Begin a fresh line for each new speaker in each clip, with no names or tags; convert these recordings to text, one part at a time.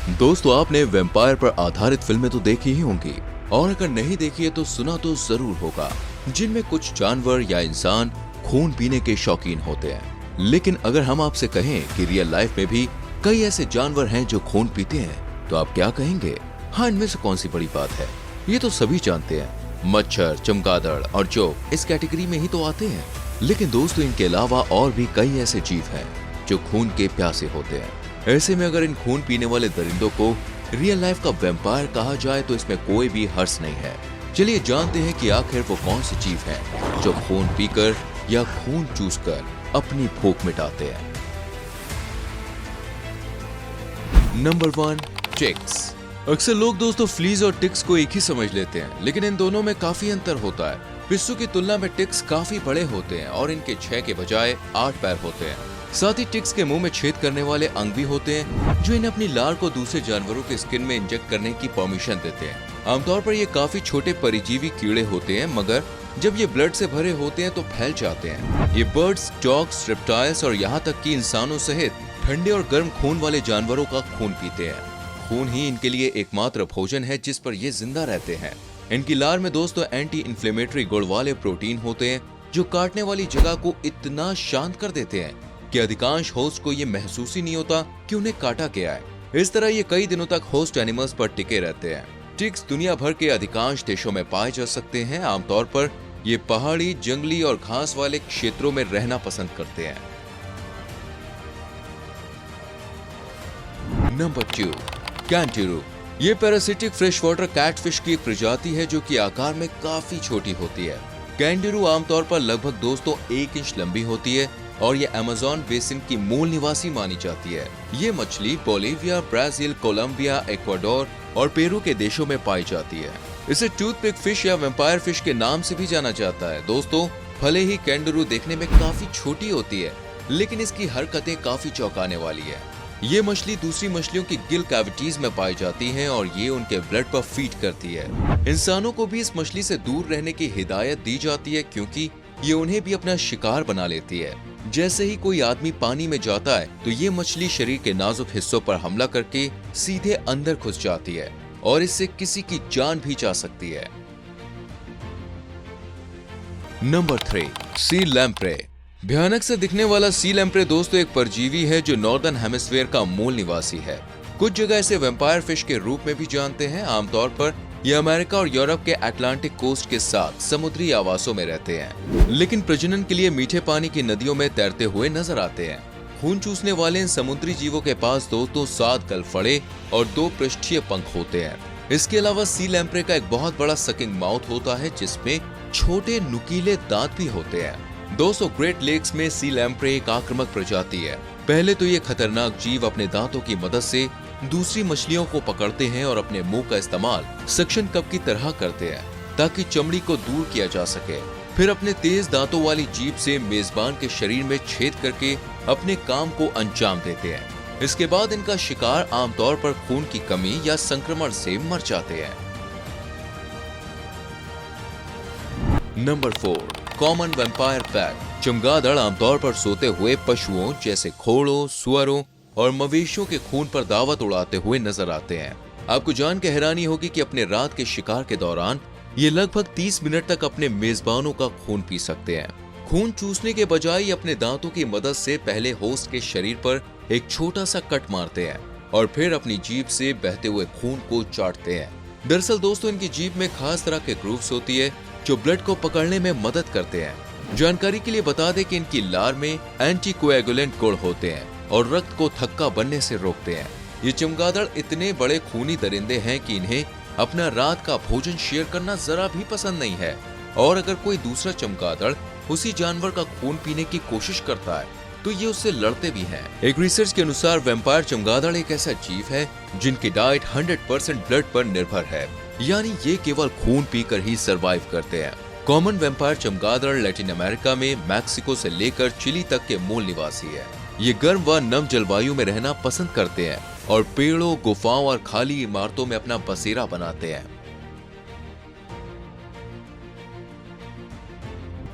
दोस्तों, आपने वैम्पायर पर आधारित फिल्में तो देखी ही होंगी, और अगर नहीं देखी है तो सुना तो जरूर होगा, जिनमें कुछ जानवर या इंसान खून पीने के शौकीन होते हैं। लेकिन अगर हम आपसे कहें कि रियल लाइफ में भी कई ऐसे जानवर हैं जो खून पीते हैं, तो आप क्या कहेंगे? हाँ, इनमें से कौन सी बड़ी बात है, ये तो सभी जानते हैं। मच्छर, चमगादड़ और जोक इस कैटेगरी में ही तो आते हैं। लेकिन दोस्तों, इनके अलावा और भी कई ऐसे जीव हैं जो खून के प्यासे होते हैं। ऐसे में अगर इन खून पीने वाले दरिंदों को रियल लाइफ का वैम्पायर कहा जाए तो इसमें कोई भी हर्ष नहीं है। चलिए जानते हैं कि आखिर वो कौन से जीव हैं जो खून पीकर या खून चूसकर अपनी भूख मिटाते हैं। Number 1, ticks. अक्सर लोग दोस्तों फ्लीज और टिक्स को एक ही समझ लेते हैं, लेकिन इन दोनों में काफी अंतर होता है। पिस्सू की तुलना में टिक्स काफी बड़े होते हैं और इनके 6 के बजाय 8 पैर होते हैं। साथ ही टिक्स के मुंह में छेद करने वाले अंग भी होते हैं जो इन्हें अपनी लार को दूसरे जानवरों के स्किन में इंजेक्ट करने की परमिशन देते हैं। आमतौर पर ये काफी छोटे परिजीवी कीड़े होते हैं, मगर जब ये ब्लड से भरे होते हैं तो फैल जाते हैं। ये बर्ड्स, डॉग्स, रेप्टाइल्स और यहाँ तक कि इंसानों सहित ठंडे और गर्म खून वाले जानवरों का खून पीते हैं। खून ही इनके लिए एकमात्र भोजन है जिस पर ये जिंदा रहते हैं। इनकी लार में दोस्तों एंटी इन्फ्लेमेटरी गुण वाले प्रोटीन होते हैं जो काटने वाली जगह को इतना शांत कर देते हैं कि अधिकांश होस्ट को ये महसूस ही नहीं होता कि उन्हें काटा गया है। इस तरह ये कई दिनों तक होस्ट एनिमल्स पर टिके रहते हैं। टिक्स दुनिया भर के अधिकांश देशों में पाए जा सकते हैं। आमतौर पर ये पहाड़ी, जंगली और घास वाले क्षेत्रों में रहना पसंद करते हैं। नंबर 2, कैंटरू। ये पैरासिटिक फ्रेश वाटर कैटफिश की एक प्रजाति है जो कि आकार में काफी छोटी होती है। कैंटरू आमतौर पर लगभग दोस्तों 1 इंच लंबी होती है और ये अमेज़न बेसिन की मूल निवासी मानी जाती है। ये मछली बोलिविया, ब्राजील, कोलंबिया, इक्वाडोर और पेरू के देशों में पाई जाती है। इसे टूथपिक फिश या वैम्पायर फिश के नाम से भी जाना जाता है। दोस्तों, भले ही कैंटरू देखने में काफी छोटी होती है, लेकिन इसकी हरकतें काफी चौंकाने वाली है। ये मछली दूसरी मछलियों की गिल कैविटीज में पाई जाती है और ये उनके ब्लड पर फीड करती है। इंसानों को भी इस मछली से दूर रहने की हिदायत दी जाती है क्योंकि ये उन्हें भी अपना शिकार बना लेती है। जैसे ही कोई आदमी पानी में जाता है तो ये मछली शरीर के नाजुक हिस्सों पर हमला करके सीधे अंदर घुस जाती है और इससे किसी की जान भी जा सकती है। नंबर 3, सी लैम्प्रे। भयानक से दिखने वाला सी लैम्प्रे दोस्तों एक परजीवी है जो नॉर्दर्न हेमिस्फीयर का मूल निवासी है। कुछ जगह इसे वैम्पायर फिश के रूप में भी जानते हैं। आमतौर पर ये अमेरिका और यूरोप के अटलांटिक कोस्ट के साथ समुद्री आवासों में रहते हैं, लेकिन प्रजनन के लिए मीठे पानी की नदियों में तैरते हुए नजर आते हैं। खून चूसने वाले इन समुद्री जीवों के पास दोस्तों 7 गलफड़े और 2 पृष्ठीय पंख होते हैं। इसके अलावा सी लैम्प्रे का एक बहुत बड़ा सकिंग माउथ होता है जिसमें छोटे नुकीले दांत भी होते हैं। दोस्तों, ग्रेट लेक्स में सी लैम्प्रे एक आक्रामक प्रजाति है। पहले तो ये खतरनाक जीव अपने दांतों की मदद से दूसरी मछलियों को पकड़ते हैं और अपने मुंह का इस्तेमाल सक्शन कप की तरह करते हैं ताकि चमड़ी को दूर किया जा सके। फिर अपने तेज दांतों वाली जीभ से मेजबान के शरीर में छेद करके अपने काम को अंजाम देते हैं। इसके बाद इनका शिकार आमतौर पर खून की कमी या संक्रमण से मर जाते हैं। Number 4, common vampire bat. चमगादड़ आमतौर पर सोते हुए पशुओं जैसे घोड़ों, सुअरों और मवेशियों के खून पर दावत उड़ाते हुए नजर आते हैं। आपको जान के हैरानी होगी कि अपने रात के शिकार के दौरान ये लगभग 30 मिनट तक अपने मेजबानों का खून पी सकते हैं। खून चूसने के बजाय अपने दांतों की मदद से पहले होस्ट के शरीर पर एक छोटा सा कट मारते हैं और फिर अपनी जीभ से बहते हुए खून को चाटते हैं। दरअसल दोस्तों, इनकी जीभ में खास तरह के ग्रूव्स होती है जो ब्लड को पकड़ने में मदद करते हैं। जानकारी के लिए बता दें कि इनकी लार में एंटीकोएगुलेंट गुण होते हैं और रक्त को थक्का बनने से रोकते हैं। ये चमगादड़ इतने बड़े खूनी दरिंदे हैं कि इन्हें अपना रात का भोजन शेयर करना जरा भी पसंद नहीं है, और अगर कोई दूसरा चमगादड़ उसी जानवर का खून पीने की कोशिश करता है तो ये उससे लड़ते भी हैं। एक रिसर्च के अनुसार वैम्पायर चमगादड़ एक ऐसा जीव है जिनकी डाइट 100% ब्लड पर निर्भर है, यानी ये केवल खून पीकर ही सरवाइव करते हैं। कॉमन वैम्पायर चमगादड़ लैटिन अमेरिका में मैक्सिको से लेकर चिली तक के मूल निवासी है। ये गर्म व नम जलवायु में रहना पसंद करते हैं और पेड़ों, गुफाओं और खाली इमारतों में अपना बसेरा बनाते हैं।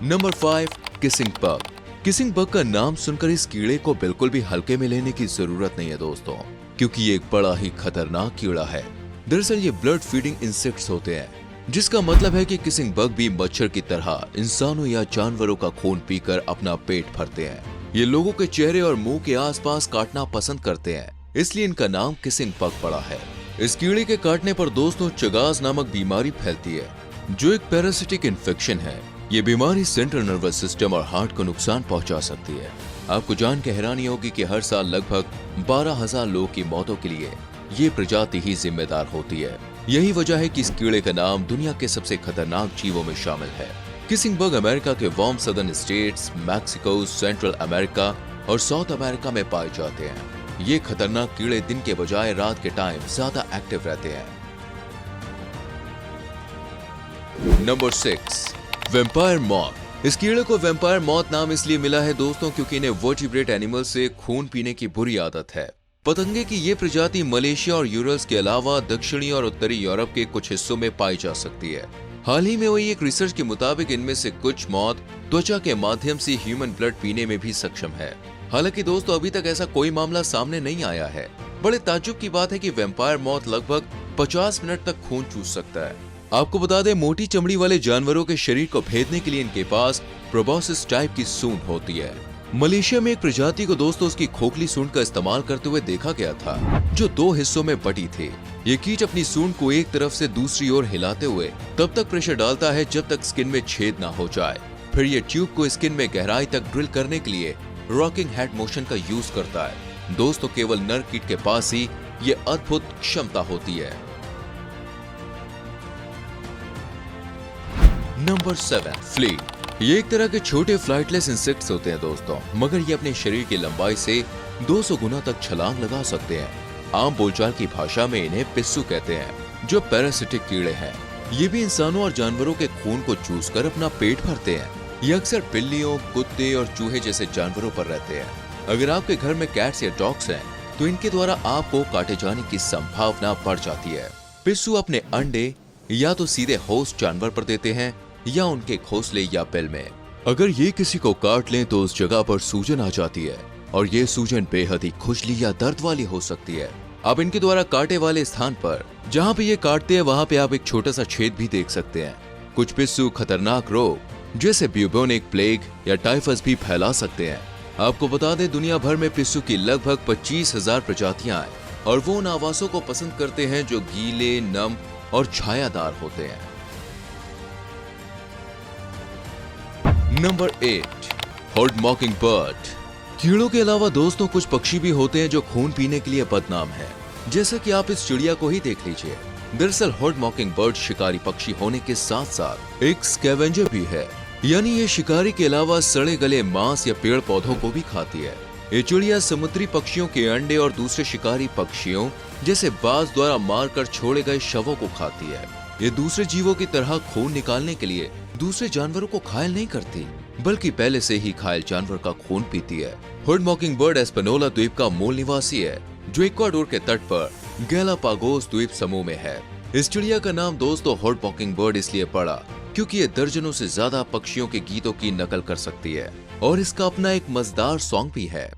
Number 5, kissing bug. Kissing bug का नाम सुनकर इस कीड़े को बिल्कुल भी हल्के में लेने की जरूरत नहीं है दोस्तों। क्योंकि ये एक बड़ा ही खतरनाक कीड़ा है। दरअसल ये ब्लड फीडिंग इंसेक्ट्स होते हैं, जिसका मतलब है कि किसिंग बग भी मच्छर की तरह इंसानों या जानवरों का खून पीकर अपना पेट भरते हैं। ये लोगों के चेहरे और मुंह के आसपास काटना पसंद करते हैं, इसलिए इनका नाम किसिंग बग पड़ा है। इस कीड़े के काटने पर दोस्तों चगास नामक बीमारी फैलती है, जो एक पैरासिटिक इन्फेक्शन है। ये बीमारी सेंट्रल नर्वस सिस्टम और हार्ट को नुकसान पहुंचा सकती है। आपको जान के हैरानी होगी कि हर साल लगभग 12,000 लोगों की मौतों के लिए ये प्रजाति ही जिम्मेदार होती है। यही वजह है कि इस कीड़े का नाम दुनिया के सबसे खतरनाक जीवों में शामिल है। किसिंग बग अमेरिका के warm southern states, Mexico, central America और साउथ अमेरिका में पाए जाते हैं। ये खतरनाक कीड़े दिन के बजाय रात के टाइम ज्यादा एक्टिव रहते हैं। Number 6, vampire moth. इस कीड़े को वैम्पायर मॉथ नाम इसलिए मिला है दोस्तों क्योंकि इन्हें वर्टिब्रेट एनिमल से खून पीने की बुरी आदत है। पतंगे की ये प्रजाति मलेशिया और यूरल्स के अलावा दक्षिणी और उत्तरी यूरोप के कुछ हिस्सों में पाई जा सकती है। हाल ही में हुई एक रिसर्च के मुताबिक इनमें से कुछ मौत त्वचा के माध्यम से ह्यूमन ब्लड पीने में भी सक्षम है। हालांकि दोस्तों अभी तक ऐसा कोई मामला सामने नहीं आया है। बड़े ताज्जुब की बात है कि वैम्पायर मॉथ लगभग 50 मिनट तक खून चूस सकता है। आपको बता दें, मोटी चमड़ी वाले जानवरों के शरीर को भेदने के लिए इनके पास प्रोबोसिस टाइप की सूंड होती है। मलेशिया में एक प्रजाति को दोस्तों उसकी खोखली सूंड का इस्तेमाल करते हुए देखा गया था, जो 2 हिस्सों में बटी थी। ये कीट अपनी सूंड को एक तरफ से दूसरी ओर हिलाते हुए तब तक प्रेशर डालता है जब तक स्किन में छेद ना हो जाए। फिर ये ट्यूब को स्किन में गहराई तक ड्रिल करने के लिए रॉकिंग हेड मोशन का यूज करता है। दोस्तों केवल नर कीट के पास ही ये अद्भुत क्षमता होती है। Number 7, flea. ये एक तरह के छोटे फ्लाइटलेस इंसेक्ट्स होते हैं दोस्तों, मगर ये अपने शरीर की लंबाई से 200 गुना तक छलांग लगा सकते हैं। आम बोलचाल की भाषा में इन्हें पिस्सू कहते हैं, जो पैरासिटिक कीड़े हैं। ये भी इंसानों और जानवरों के खून को चूसकर अपना पेट भरते हैं। ये अक्सर बिल्लियों, कुत्ते और चूहे जैसे जानवरों पर रहते हैं। अगर आपके घर में कैट्स या डॉग्स हैं, तो इनके द्वारा आपको काटे जाने की संभावना बढ़ जाती है। पिस्सू अपने अंडे या तो सीधे होस्ट जानवर पर देते हैं या उनके घोंसले या बिल में। अगर ये किसी को काट लें तो उस जगह पर सूजन आ जाती है और ये सूजन बेहद ही खुजली या दर्द वाली हो सकती है। अब इनके द्वारा काटे वाले स्थान पर जहाँ पे ये काटते हैं वहाँ पे आप एक छोटा सा छेद भी देख सकते हैं। कुछ पिस्सू खतरनाक रोग जैसे ब्यूबोनिक प्लेग या टाइफस भी फैला सकते हैं। आपको बता दें, दुनिया भर में पिस्सू की लगभग 25,000 प्रजातियां हैं और वो उन आवासों को पसंद करते हैं जो गीले, नम और छायादार होते हैं। नंबर 8, हॉर्ड मॉकिंग बर्ड। कीड़ों के अलावा दोस्तों कुछ पक्षी भी होते हैं जो खून पीने के लिए बदनाम है, जैसा कि आप इस चिड़िया को ही देख लीजिए। दरअसल हॉर्ड मॉकिंग बर्ड शिकारी पक्षी होने के साथ साथ एक स्कैवेंजर भी है, यानी ये शिकारी के अलावा सड़े गले मांस या पेड़ पौधों को भी खाती है। ये चिड़िया समुद्री पक्षियों के अंडे और दूसरे शिकारी पक्षियों जैसे बाज द्वारा मारकर छोड़े गए शवों को खाती है। ये दूसरे जीवों की तरह खून निकालने के लिए दूसरे जानवरों को घायल नहीं करती, बल्कि पहले से ही घायल जानवर का खून पीती है। हॉर्ड मॉकिंग बर्ड एस्पेनोला द्वीप का मूल निवासी है, जो इक्वाडोर के तट पर गैलापागोस द्वीप समूह में है। इस चिड़िया का नाम दोस्तों हॉर्ड मॉकिंग बर्ड इसलिए पड़ा क्योंकि ये दर्जनों से ज्यादा पक्षियों के गीतों की नकल कर सकती है और इसका अपना एक मजेदार सॉन्ग भी है।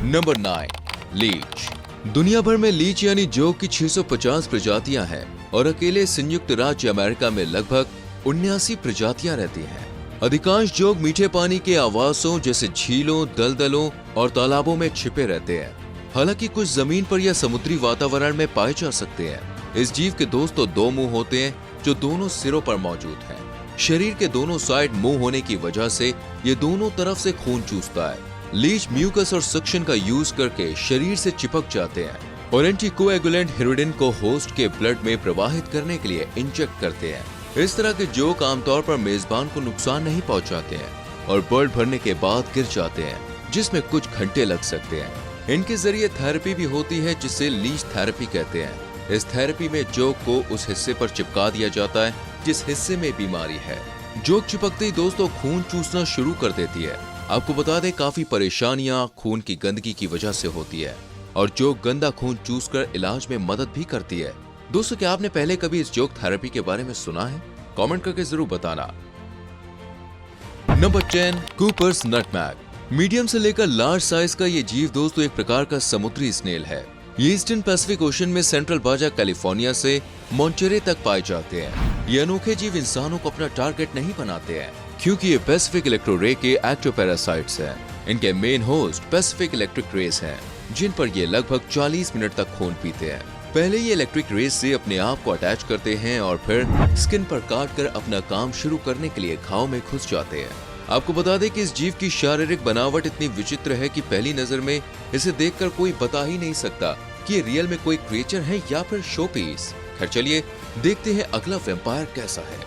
Number 9, leech. दुनिया भर में लीच यानी जोक की 650 प्रजातियां हैं और अकेले संयुक्त राज्य अमेरिका में लगभग 79 प्रजातियां रहती हैं। अधिकांश जोक मीठे पानी के आवासों जैसे झीलों, दलदलों और तालाबों में छिपे रहते हैं। हालांकि कुछ जमीन पर या समुद्री वातावरण में पाए जा सकते हैं। इस जीव के दोस्तों 2 मुंह होते हैं जो दोनों सिरों पर मौजूद हैं। शरीर के दोनों साइड मुंह होने की वजह से ये दोनों तरफ से खून चूसता है। लीच म्यूकस और सक्शन का यूज करके शरीर से चिपक जाते हैं और एंटीकोएगुलेंट हेरोडिन को होस्ट के ब्लड में प्रवाहित करने के लिए इंजेक्ट करते हैं। इस तरह के जोक आमतौर पर मेजबान को नुकसान नहीं पहुंचाते हैं और ब्लड भरने के बाद गिर जाते हैं, जिसमें कुछ घंटे लग सकते हैं। इनके जरिए थेरेपी भी होती है जिसे लीच थेरेपी कहते हैं। इस थेरेपी में जोक को उस हिस्से पर चिपका दिया जाता है जिस हिस्से में बीमारी है। जोक चिपकते ही दोस्तों खून चूसना शुरू कर देती है। आपको बता दें, काफी परेशानियां खून की गंदगी की वजह से होती है और जोक गंदा खून चूसकर इलाज में मदद भी करती है। दोस्तों, क्या आपने पहले कभी इस जोक थेरेपी के बारे में सुना है? कमेंट करके जरूर बताना। Number 10, coopers nutmeg. मीडियम से लेकर लार्ज साइज का ये जीव दोस्तों एक प्रकार का समुद्री स्नेल है। ये ईस्टर्न पैसिफिक ओशन में सेंट्रल बाजा कैलिफोर्निया से मोंटेरे तक पाए जाते हैं। ये अनोखे जीव इंसानों को अपना टारगेट नहीं बनाते हैं, क्योंकि ये पैसिफिक इलेक्ट्रो रे के एक्टिव पैरासाइट्स हैं। इनके main host Pacific electric rays हैं, जिन पर ये लगभग 40 मिनट तक खून पीते हैं। पहले ये इलेक्ट्रिक रेस से अपने आप को अटैच करते हैं और फिर स्किन पर काट कर अपना काम शुरू करने के लिए घाव में घुस जाते हैं। आपको बता दें कि इस जीव की शारीरिक बनावट इतनी विचित्र है कि पहली नजर में इसे देखकर कोई बता ही नहीं सकता कि ये रियल में कोई क्रिएचर है या फिर शो पीस। खैर चलिए देखते हैं अगला वैम्पायर कैसा है।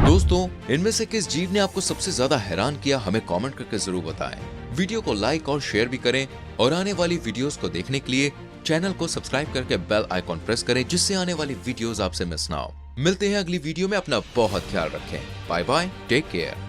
दोस्तों, इनमें से किस जीव ने आपको सबसे ज्यादा हैरान किया, हमें कमेंट करके जरूर बताएं। वीडियो को लाइक और शेयर भी करें और आने वाली वीडियोस को देखने के लिए चैनल को सब्सक्राइब करके बेल आइकॉन प्रेस करें, जिससे आने वाली वीडियोस आपसे मिस ना हो। मिलते हैं अगली वीडियो में, अपना बहुत ख्याल रखें। Bye bye, take care.